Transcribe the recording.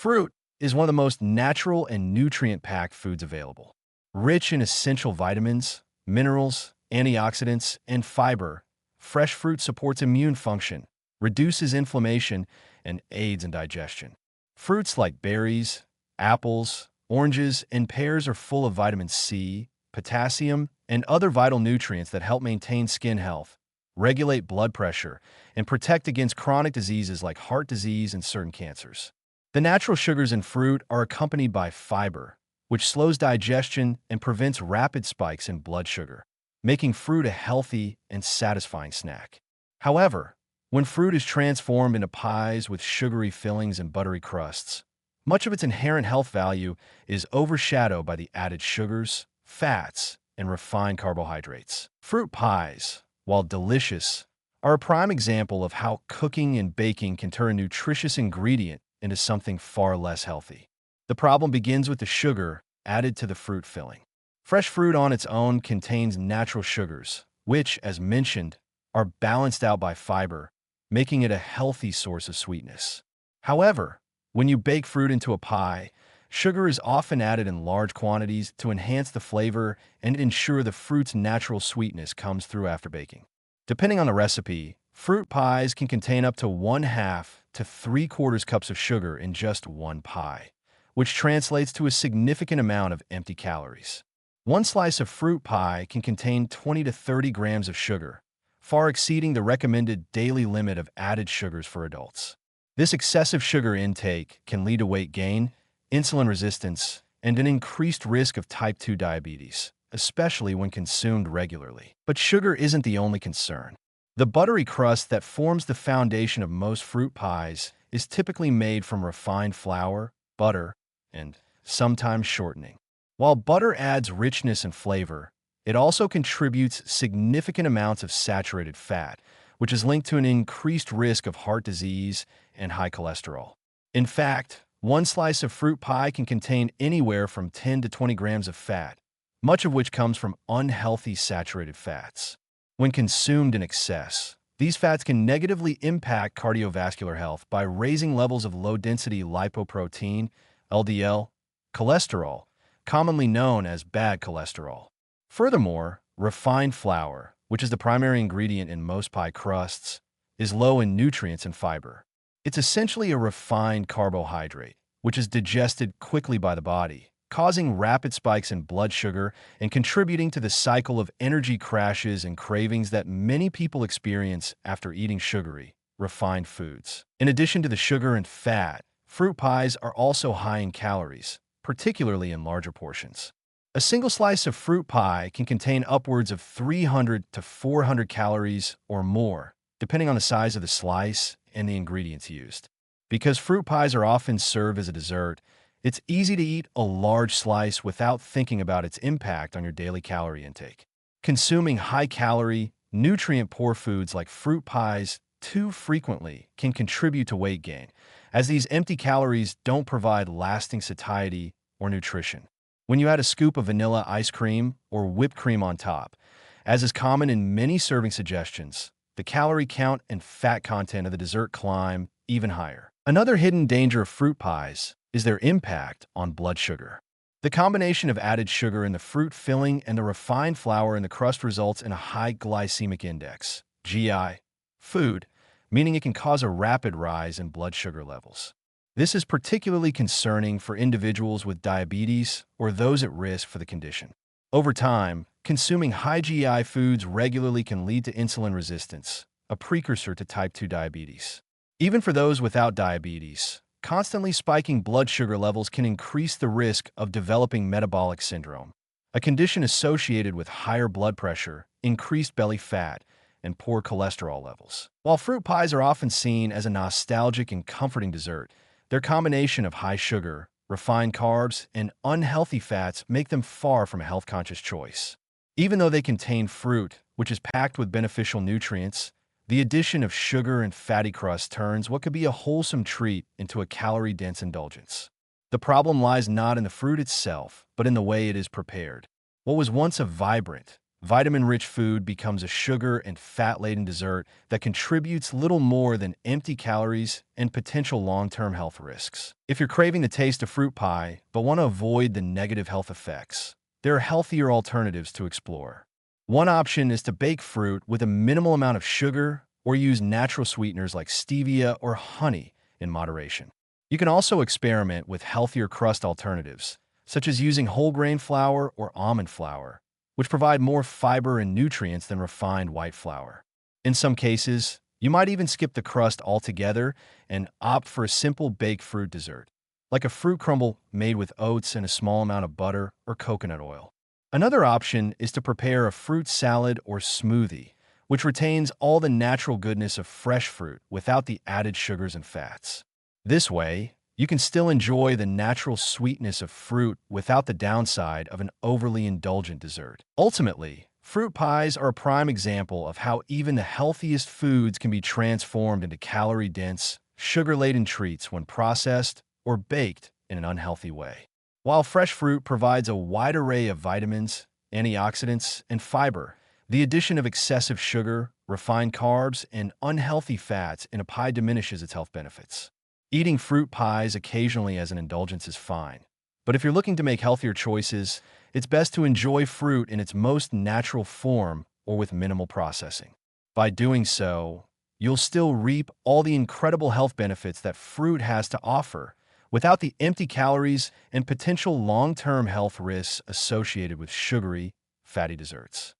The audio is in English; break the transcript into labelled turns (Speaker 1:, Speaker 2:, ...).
Speaker 1: Fruit is one of the most natural and nutrient-packed foods available. Rich in essential vitamins, minerals, antioxidants, and fiber, fresh fruit supports immune function, reduces inflammation, and aids in digestion. Fruits like berries, apples, oranges, and pears are full of vitamin C, potassium, and other vital nutrients that help maintain skin health, regulate blood pressure, and protect against chronic diseases like heart disease and certain cancers. The natural sugars in fruit are accompanied by fiber, which slows digestion and prevents rapid spikes in blood sugar, making fruit a healthy and satisfying snack. However, when fruit is transformed into pies with sugary fillings and buttery crusts, much of its inherent health value is overshadowed by the added sugars, fats, and refined carbohydrates. Fruit pies, while delicious, are a prime example of how cooking and baking can turn a nutritious ingredient into something far less healthy. The problem begins with the sugar added to the fruit filling. Fresh fruit on its own contains natural sugars, which, as mentioned, are balanced out by fiber, making it a healthy source of sweetness. However, when you bake fruit into a pie, sugar is often added in large quantities to enhance the flavor and ensure the fruit's natural sweetness comes through after baking. Depending on the recipe, fruit pies can contain up to 1/2 to 3/4 cups of sugar in just one pie, which translates to a significant amount of empty calories. One slice of fruit pie can contain 20 to 30 grams of sugar, far exceeding the recommended daily limit of added sugars for adults. This excessive sugar intake can lead to weight gain, insulin resistance, and an increased risk of type 2 diabetes, especially when consumed regularly. But sugar isn't the only concern. The buttery crust that forms the foundation of most fruit pies is typically made from refined flour, butter, and sometimes shortening. While butter adds richness and flavor, it also contributes significant amounts of saturated fat, which is linked to an increased risk of heart disease and high cholesterol. In fact, one slice of fruit pie can contain anywhere from 10 to 20 grams of fat, much of which comes from unhealthy saturated fats. When consumed in excess, these fats can negatively impact cardiovascular health by raising levels of low-density lipoprotein, LDL, cholesterol, commonly known as bad cholesterol. Furthermore, refined flour, which is the primary ingredient in most pie crusts, is low in nutrients and fiber. It's essentially a refined carbohydrate, which is digested quickly by the body, causing rapid spikes in blood sugar and contributing to the cycle of energy crashes and cravings that many people experience after eating sugary, refined foods. In addition to the sugar and fat, fruit pies are also high in calories, particularly in larger portions. A single slice of fruit pie can contain upwards of 300 to 400 calories or more, depending on the size of the slice and the ingredients used. Because fruit pies are often served as a dessert, it's easy to eat a large slice without thinking about its impact on your daily calorie intake. Consuming high-calorie, nutrient-poor foods like fruit pies too frequently can contribute to weight gain, as these empty calories don't provide lasting satiety or nutrition. When you add a scoop of vanilla ice cream or whipped cream on top, as is common in many serving suggestions, the calorie count and fat content of the dessert climb even higher. Another hidden danger of fruit pies is their impact on blood sugar. The combination of added sugar in the fruit filling and the refined flour in the crust results in a high glycemic index, GI, food, meaning it can cause a rapid rise in blood sugar levels. This is particularly concerning for individuals with diabetes or those at risk for the condition. Over time, consuming high GI foods regularly can lead to insulin resistance, a precursor to type 2 diabetes. Even for those without diabetes, constantly spiking blood sugar levels can increase the risk of developing metabolic syndrome, a condition associated with higher blood pressure, increased belly fat, and poor cholesterol levels. While fruit pies are often seen as a nostalgic and comforting dessert, their combination of high sugar, refined carbs, and unhealthy fats make them far from a health-conscious choice. Even though they contain fruit, which is packed with beneficial nutrients, the addition of sugar and fatty crust turns what could be a wholesome treat into a calorie-dense indulgence. The problem lies not in the fruit itself, but in the way it is prepared. What was once a vibrant, Vitamin-rich food becomes a sugar and fat-laden dessert that contributes little more than empty calories and potential long-term health risks. If you're craving the taste of fruit pie but want to avoid the negative health effects, there are healthier alternatives to explore. One option is to bake fruit with a minimal amount of sugar or use natural sweeteners like stevia or honey in moderation. You can also experiment with healthier crust alternatives, such as using whole grain flour or almond flour, which provide more fiber and nutrients than refined white flour. In some cases, you might even skip the crust altogether and opt for a simple baked fruit dessert, like a fruit crumble made with oats and a small amount of butter or coconut oil. Another option is to prepare a fruit salad or smoothie, which retains all the natural goodness of fresh fruit without the added sugars and fats. This way, you can still enjoy the natural sweetness of fruit without the downside of an overly indulgent dessert. Ultimately, fruit pies are a prime example of how even the healthiest foods can be transformed into calorie-dense, sugar-laden treats when processed or baked in an unhealthy way. While fresh fruit provides a wide array of vitamins, antioxidants, and fiber, the addition of excessive sugar, refined carbs, and unhealthy fats in a pie diminishes its health benefits. Eating fruit pies occasionally as an indulgence is fine, but if you're looking to make healthier choices, it's best to enjoy fruit in its most natural form or with minimal processing. By doing so, you'll still reap all the incredible health benefits that fruit has to offer, without the empty calories and potential long-term health risks associated with sugary, fatty desserts.